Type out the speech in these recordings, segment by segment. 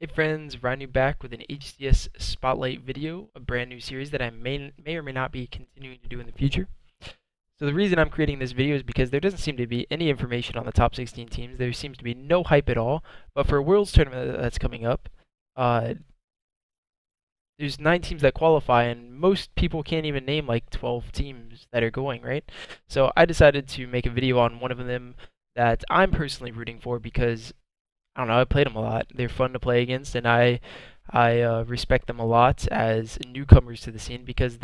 Hey friends, Ryan back with an HCS Spotlight video, a brand new series that I may or may not be continuing to do in the future. So the reason I'm creating this video is because there doesn't seem to be any information on the top 16 teams. There seems to be no hype at all. But for a Worlds tournament that's coming up, there's 9 teams that qualify, and most people can't even name like 12 teams that are going, right? So I decided to make a video on one of them that I'm personally rooting for because I don't know, I played them a lot. They're fun to play against, and I respect them a lot as newcomers to the scene because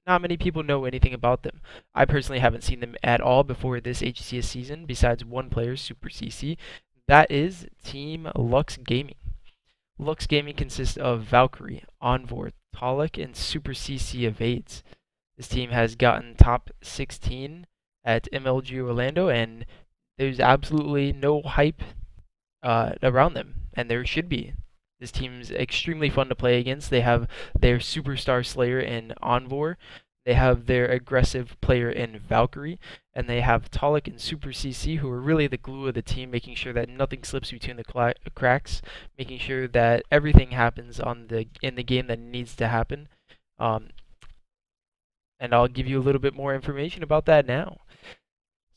not many people know anything about them. I personally haven't seen them at all before this HCS season, besides one player, Super CC. That is Team Lux Gaming. Lux Gaming consists of Valkyrie, Envor, Talik, and Super CC Evades. This team has gotten top 16 at MLG Orlando, and there's absolutely no hype around them, and there should be. This team's extremely fun to play against. They have their superstar Slayer in Envor, they have their aggressive player in Valkyrie, and they have Talik and Super CC, who are really the glue of the team, making sure that nothing slips between the cracks, making sure that everything happens in the game that needs to happen. And I'll give you a little bit more information about that now.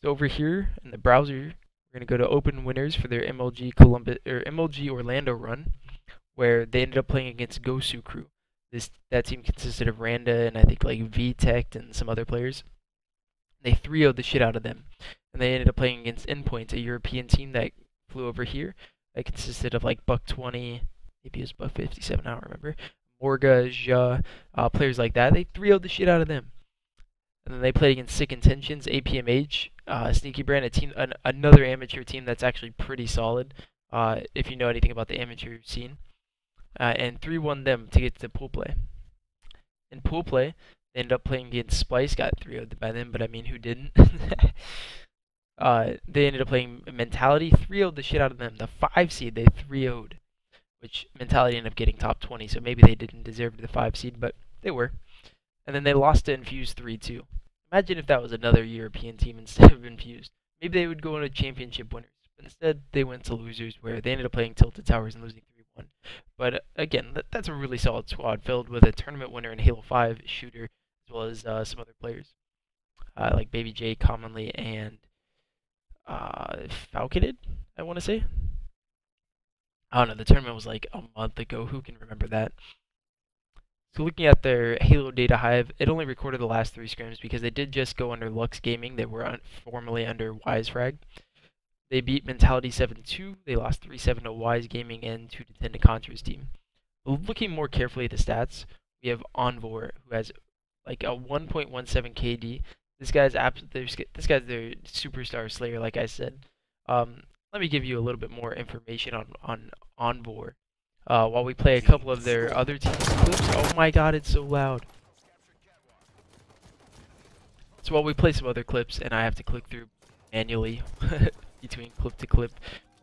So over here in the browser, we're going to go to Open Winners for their MLG Orlando run, where they ended up playing against Gosu Crew. That team consisted of Randa and I think like VTech and some other players. They 3-0'd the shit out of them, and they ended up playing against Endpoint, a European team that flew over here. That consisted of like Buck 20, maybe it was Buck 57, I don't remember. Morga, Ja, players like that. They 3-0'd the shit out of them. And then they played against Sick Intentions, APMH, Sneaky Brand, another amateur team that's actually pretty solid, if you know anything about the amateur scene. And 3-1 them to get to pool play. In pool play, they ended up playing against Splice, got 3-0'd by them, but I mean, who didn't? They ended up playing Mentality, 3-0'd the shit out of them. The 5 seed, they 3-0'd, which Mentality ended up getting top 20, so maybe they didn't deserve the 5 seed, but they were. And then they lost to Infuse 3-2. Imagine if that was another European team instead of Infused. Maybe they would go into championship winners. But instead, they went to losers, where they ended up playing Tilted Towers and losing 3-1. But again, that's a really solid squad filled with a tournament winner in Halo 5 shooter, as well as some other players like Baby J commonly and Falconid, I want to say. I don't know, the tournament was like a month ago. Who can remember that? So looking at their Halo data hive, it only recorded the last 3 scrims because they did just go under Lux Gaming. They were formerly under Wisefrag. They beat Mentality 7-2. They lost 3-7 to Wise Gaming and 2-10 to Contra's team. Looking more carefully at the stats, we have Envor, who has like a 1.17 KD. This guy's their superstar Slayer, like I said. Let me give you a little bit more information on Envor. While we play a couple of their other teams' clips. Oh my god, it's so loud. So while we play some other clips, and I have to click through manually between clip to clip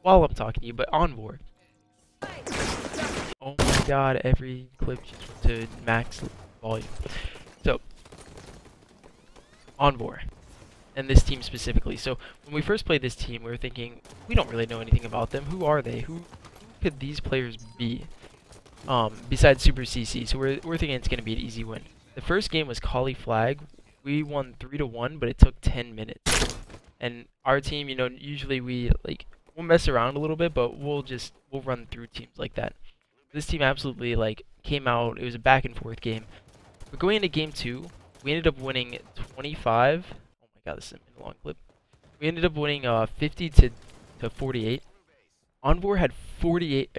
while I'm talking to you, but Envor. Oh my god, every clip just went to max volume. So, Envor. And this team specifically. So, when we first played this team, we were thinking, we don't really know anything about them. Who are they? Who could these players be besides Super CC? So we're thinking it's going to be an easy win. The first game was Kali Flag. We won 3-1, but it took 10 minutes. And our team, you know, usually we'll mess around a little bit, but we'll run through teams like that. This team absolutely came out. It was a back and forth game. But going into game 2, we ended up winning 25. Oh my god, this is a long clip. We ended up winning 50 to 48. Envor had 48.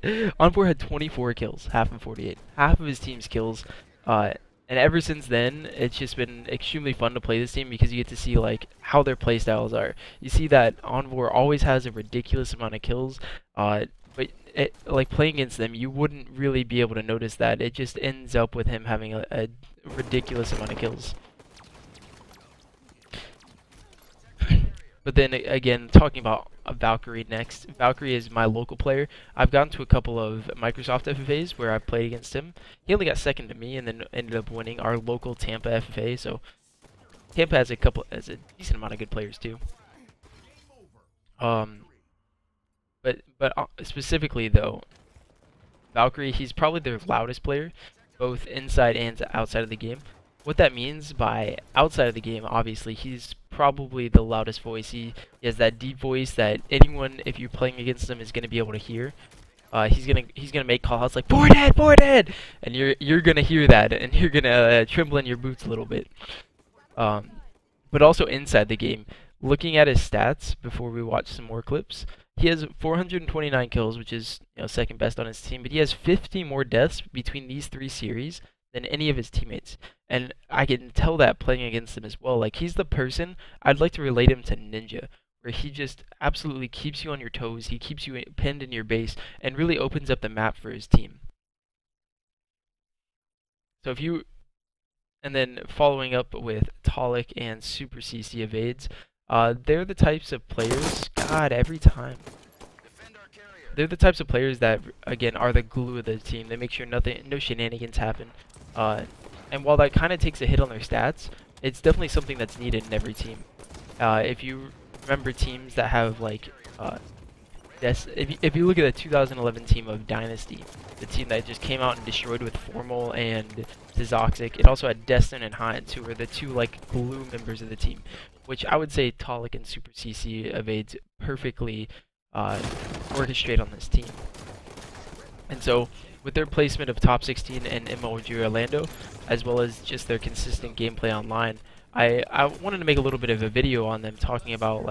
Envor had 24 kills, half of 48. Half of his team's kills. And ever since then, it's just been extremely fun to play this team because you get to see how their playstyles are. You see that Envor always has a ridiculous amount of kills, but playing against them, you wouldn't really be able to notice that. It just ends up with him having a ridiculous amount of kills. But then again, talking about Valkyrie next. Valkyrie is my local player. I've gone to a couple of Microsoft FFAs where I've played against him. He only got second to me and then ended up winning our local Tampa FFA. So Tampa has a decent amount of good players too. But specifically though, Valkyrie, he's probably their loudest player, both inside and outside of the game. What that means by outside of the game, obviously, he's probably the loudest voice. He has that deep voice that anyone, if you're playing against him, is going to be able to hear. He's gonna make call outs like four dead, and you're gonna hear that, and you're gonna tremble in your boots a little bit. Um, but also inside the game, looking at his stats before we watch some more clips, he has 429 kills, which is second best on his team, but he has 50 more deaths between these 3 series than any of his teammates. And I can tell that playing against him as well. Like, he's the person, I'd like to relate him to Ninja, where he just absolutely keeps you on your toes, he keeps you pinned in your base, and really opens up the map for his team. So if you, and then following up with Tolic and Super CC Evades, they're the types of players, God, every time. They're the types of players that, again, are the glue of the team. They make sure no shenanigans happen. And while that kind of takes a hit on their stats, it's definitely something that's needed in every team. If you remember teams that have like, if you look at the 2011 team of Dynasty, the team that just came out and destroyed with Formal and Tizoxic, it also had Destin and Hines, who were the two like glue members of the team, which I would say Tolic and Super CC Evades perfectly orchestrate on this team. And so, with their placement of top 16 in MLG Orlando, as well as just their consistent gameplay online, I wanted to make a little bit of a video on them talking about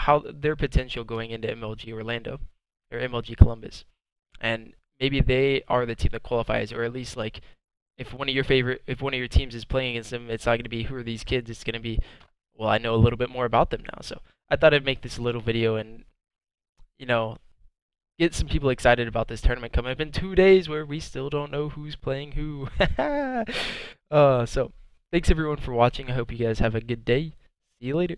how their potential going into MLG Orlando or MLG Columbus, and maybe they are the team that qualifies, or at least like if one of your teams is playing against them, it's not going to be who are these kids. It's going to be, well, I know a little bit more about them now. So I thought I'd make this little video and get some people excited about this tournament coming up in 2 days, where we still don't know who's playing who. So thanks everyone for watching. I hope you guys have a good day. See you later.